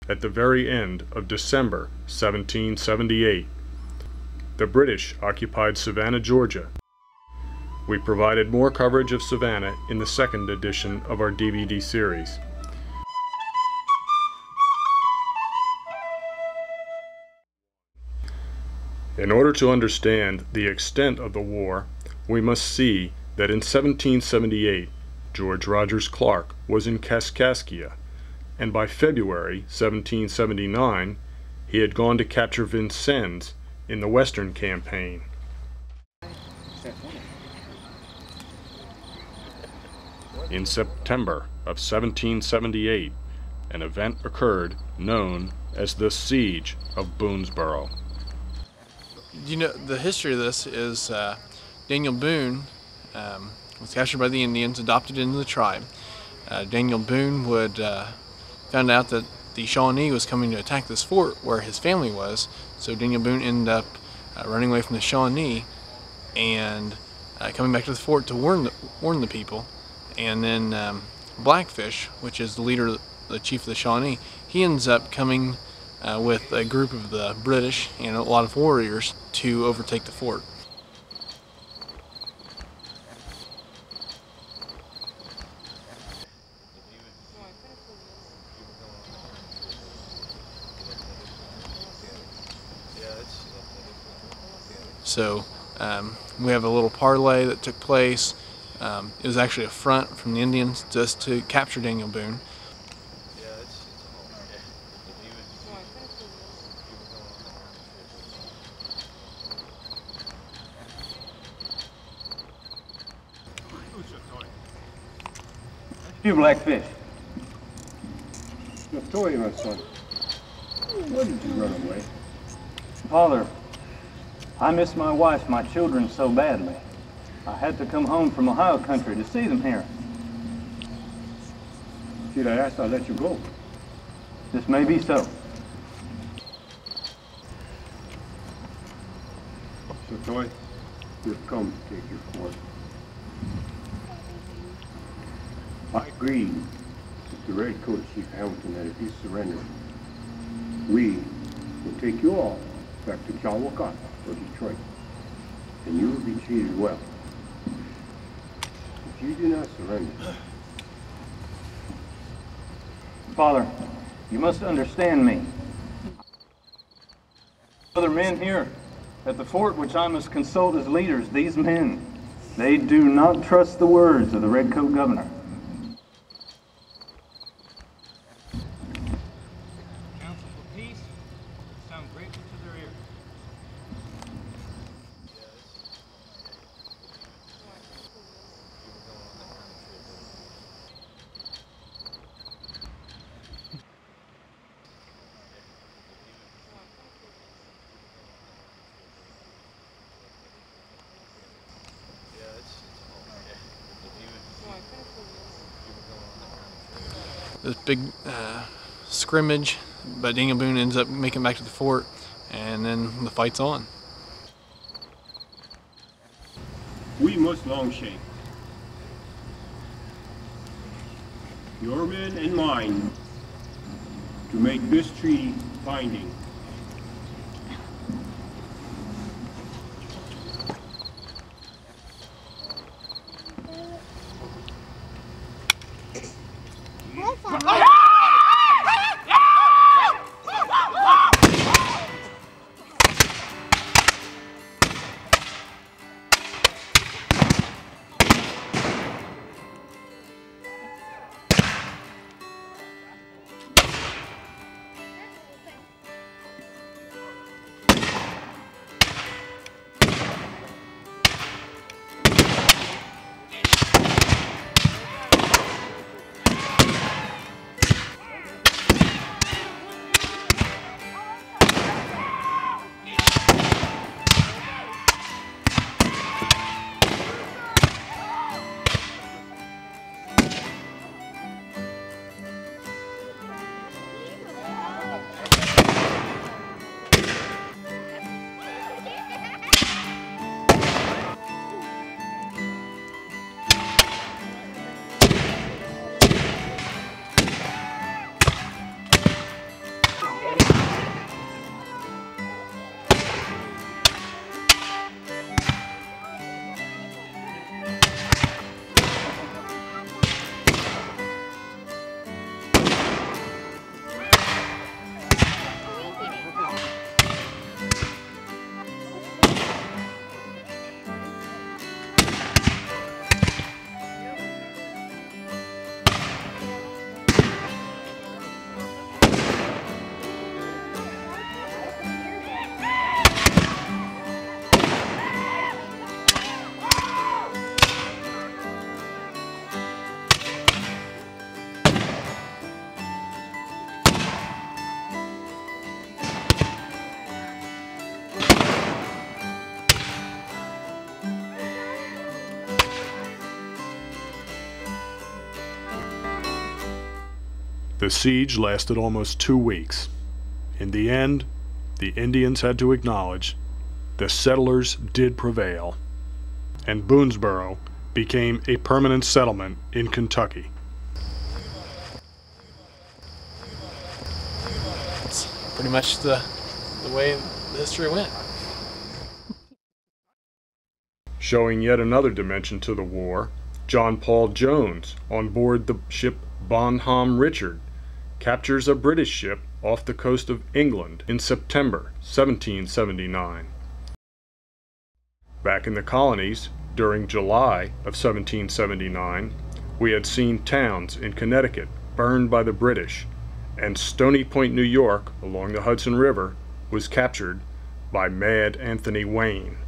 at the very end of December 1778. The British occupied Savannah, Georgia. We provided more coverage of Savannah in the second edition of our DVD series. In order to understand the extent of the war, we must see that in 1778, George Rogers Clark was in Kaskaskia, and by February 1779, he had gone to capture Vincennes in the Western Campaign. In September of 1778, an event occurred known as the Siege of Boonesborough. You know, the history of this is Daniel Boone was captured by the Indians, adopted into the tribe. Daniel Boone found out that the Shawnee was coming to attack this fort where his family was, so Daniel Boone ended up running away from the Shawnee and coming back to the fort to warn the people. And then Blackfish, which is the leader, the chief of the Shawnee, he ends up coming with a group of the British and a lot of warriors to overtake the fort. So we have a little parley that took place. It was actually a front from the Indians just to capture Daniel Boone. You Blackfish. Victoria, my son. Why did you run away? Father, I miss my wife, my children so badly. I had to come home from Ohio country to see them here. Should I ask, I'll let you go. This may be so. So, Toy, you've come to take your course. I agreed with the Redcoat Chief Hamilton that if you surrender, we will take you all back to Chawakata or Detroit, and you will be treated well. If you do not surrender, Father, you must understand me. Other men here at the fort which I must consult as leaders, these men, they do not trust the words of the Redcoat governor. Counsel for peace sound grateful to their ears. This big scrimmage, but Daniel Boone ends up making it back to the fort, and then the fight's on. we must Longshanks, your men and mine, to make this treaty binding. The siege lasted almost 2 weeks. In the end, the Indians had to acknowledge the settlers did prevail, and Boonesboro became a permanent settlement in Kentucky. That's pretty much the way the history went. Showing yet another dimension to the war, John Paul Jones, on board the ship Bonhomme Richard, captures a British ship off the coast of England in September 1779. Back in the colonies, during July of 1779, we had seen towns in Connecticut burned by the British, and Stony Point, New York, along the Hudson River, was captured by Mad Anthony Wayne.